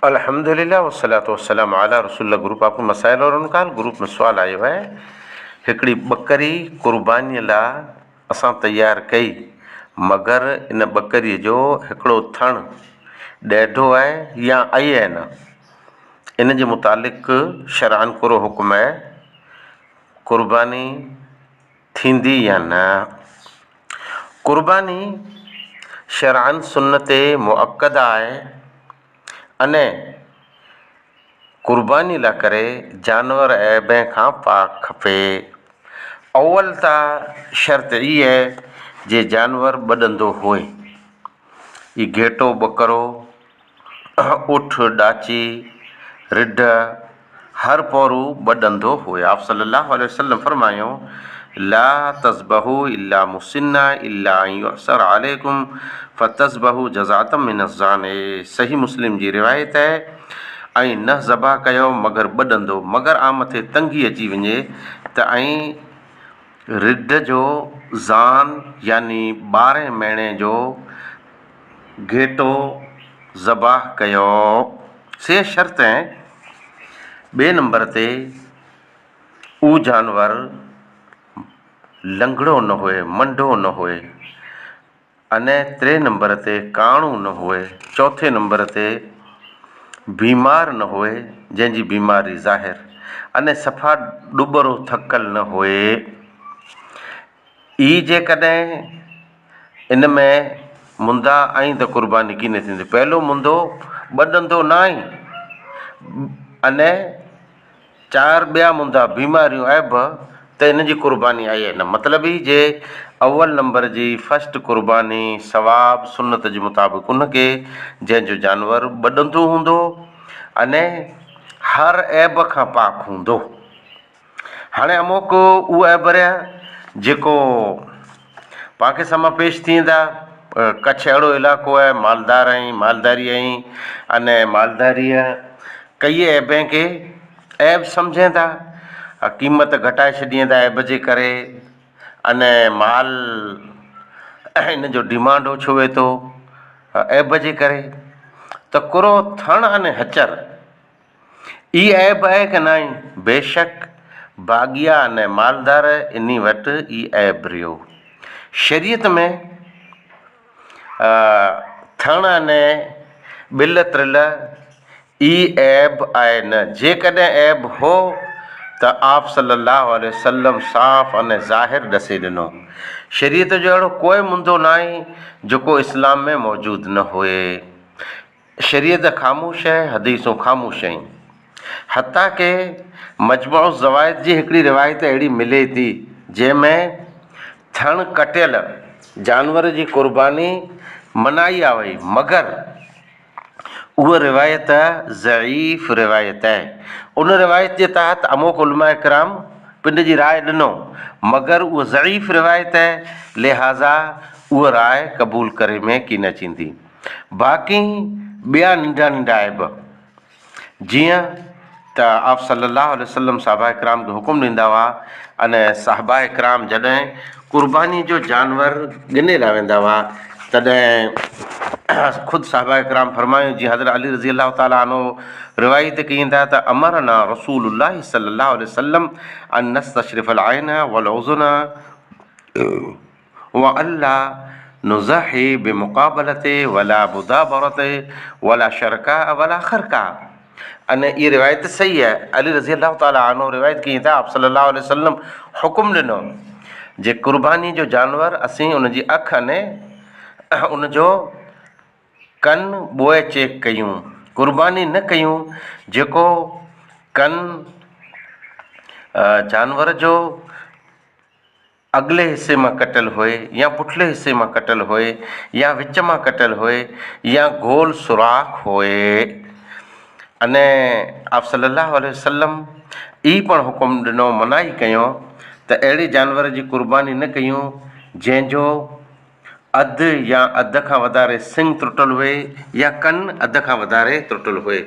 अल्हम्दुलिल्लाह वस्सलातु वस्सलाम अला रसूलिल्लाह। ग्रुप आपको मसाइल और उनका ग्रुप में सवाल आयो है। हिकिड़ी ॿकरी क़ुर्बानीअ लाइ असां तयारु कई, मगर इन ॿकरीअ जो हिकिड़ो थणु ॾेढो आहे या आई आहे न, इन जे मुतालिक़ शरअन कहिड़ो हुकुम आहे, क़ुर्बानी थींदी या न। क़ुर्बानी शरअन सुन्नत मुअक्कद आहे अने क़ुर्बानी लाइ करे जानवर ऐब खां पाक खपे। अव्वल त शर्त इहा आहे जे जानवर ॿॾंदो होए, ई घेटो ॿकरो, उठ ॾाची, रिढ हर पौरू ॿॾंदो होए। आप सल्लल्लाहु अलैहि वसल्लम फरमायो, ला तज़बहू इल्ला मुसिन्ना इल्ला युसर अलैकुम फ़तज़बहू जज़ातम मिन ज़ाने। सही मुस्लिम जी रिवायत आहे। ऐं न ज़बा कयो मगर ॿॾंदो, मगर आ मथे तंगी अची वञे त ऐं रिढ जो ज़ान यानी 12 महीने जो घेटो ज़बाह कयो। से शर्त आहे। ॿिए नंबर ते उहो जानवर लंगड़ो न हुए, मंडो न हुए। अने 3 नंबर ते काणू न हुए। चौथे नंबर ते बीमार न हुए, जंहिंजी बीमारी ज़ाहिर, अने सफ़ा ॾुबरो थकल न हुए। ई जेकॾहिं इन में मुंदा आई त क़ुर्बानी कीन थींदी। पहिलो मुंदो ॿॾंदो न आई अने 4 ॿिया मुंदा बीमारियूं ऐब त इन जी क़ुर्बानी आई आहे न। मतिलब ई जे अव्वल नंबर जी फस्ट क़ुर्बानी सवाब सुन्नत जे मुताबिक़ उनखे जंहिंजो जानवर ॿॾंदो हूंदो अने हर ऐब खां पाक हूंदो। हाणे अमुक उहो ऐब रहिया जेको पाण साम्हूं पेश थींदा। कच्छ अहिड़ो इलाइक़ो आहे, मालदार ऐं मालदारी ऐं अने मालदारीअ कई ऐबे खे ऐब सम्झनि था, क़ीमत घटाए छॾीनि था ऐब जे करे, अने माल इन जो डिमांड ओछो वेहे थो ऐब जे करे। त कुरो थण अने हचर ई ऐब आहे की न आहे? बेशक बाग़िया अने मालदार इन वटि ई ऐब रहियो। शरीयत में थण अने ॿिल त्रिल ई ऐब आहे न। जेकॾहिं ऐब हो त आप सल्लल्लाहु अलैहि वसल्लम साफ़ अने ज़ाहिर ॾसे ॾिनो। शरीयत जो अहिड़ो कोई मुंदो न आहे जेको इस्लाम में मौजूदु न हुए। शरीयत ख़ामोश आहे, हदीसूं ख़ामोश आहिनि। हता के मजमू ज़वाइद जी हिकिड़ी रिवायत अहिड़ी मिले थी जंहिंमें थण कटियल जानवर जी क़ुर्बानी मनाई आहे वई, मगर उहा रिवायत ज़ईफ़ रिवायत आहे। उन रिवायत जे तहत अमुक उलमा इकराम पिंड जी राय ॾिनो, मगर उहा ज़ईफ़ रिवायत आहे, लिहाज़ा उहा राय क़बूल करे में की न थींदी। बाक़ी ॿिया नंढा नंढा ऐब जीअं त आप सल्लल्लाहु अलैहि वसल्लम साहबा इकराम खे हुकुम ॾींदा हुआ, अने साहबा इकराम जॾहिं क़ुर्बानी जो जानवर गिने लाइ वेंदा हुआ तॾहिं ख़ुदि साहबा इकराम फरमायूं, जीअं हज़रत अली रज़ी अल्लाह ताला अन्हु रिवायत कईं था त अमरना रसूलुल्लाह सल्लल्लाहु अलैहि वसल्लम अन नस्तशरिफ़ल आइन वल उज़ुन व अल्ला नुज़ही बिमुक़ाबलते वला मुदाबरते वला शरका वला खरका। अने इहा रिवायत सही आहे। अली रज़ी अल्लाह ताला अन्हु रिवायत कईं था, आप सल्लल्लाहु अलैहि वसल्लम हुकुम ॾिनो जे क़ुर्बानी जो जानवर असीं उनजी अखि अने उनजो कन ॿोए चेक कयूं, क़ुर्बानी न कयूं जेको कन जानवर जो अॻिले हिसे मां कटियल हुए या पुठिले हिसे मां कटियल हुए या विच मां कटियल हुए या गोल सुराख हुए। अने आप सल्लल्लाहु अलैहि वसल्लम ई पण हुकुम ॾिनो, मनाई कयो त अहिड़े जानवर जी क़ुर्बानी न कयूं जंहिंजो अधु या अधु खां वधारे सिंग त्रुटल हुए या कन अधु खां वधारे त्रुटल हुए।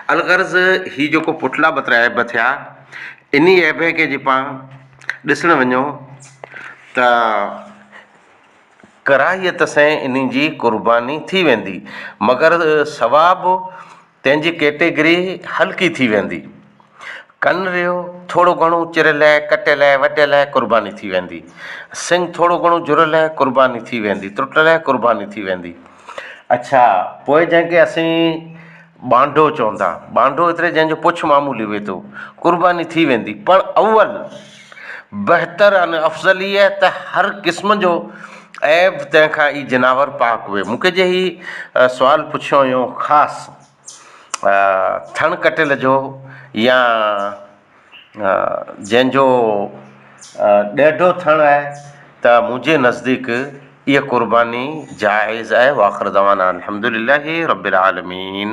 अलगर्ज़ ही जेको पुठला ॿतरा ऐब थिया, इन ऐब खे जे पाण ॾिसणु वञूं त कराहियत सां इन जी क़ुर्बानी थी वेंदी, मगर सवाबु तंहिंजी कैटेगरी हल्की थी वेंदी। कन रहियो थोरो घणो चिरियल आहे, कटियल आहे, वटियल आहे, क़ुर्बानी थी वेंदी। सिंग थोरो घणो जुड़ियल आहे, क़ुर्बानी थी वेंदी। टुटल आहे, क़ुर्बानी थी वेंदी। अच्छा, पोइ जंहिंखे असीं बांडो चवंदा, बांडो एतिरे जंहिंजो पुछ मामूली हुए थो, क़ुर्बानी थी वेंदी। पर अव्वल बहितर अने अफ़ज़ल इहा आहे त हर क़िस्म जो ऐब तंहिंखां ई जनावर पाक हुए। मूंखे जे ही सुवालु पुछियो हुयो ख़ासि थण कटियल जो या जंहिंजो ॾेढो थण आहे, त मुंहिंजे नज़दीक इहा क़ुर्बानी जाइज़ आहे। वाख़िर दवाना अल्हम्दुलिल्लाहि रब्बिल आलमीन।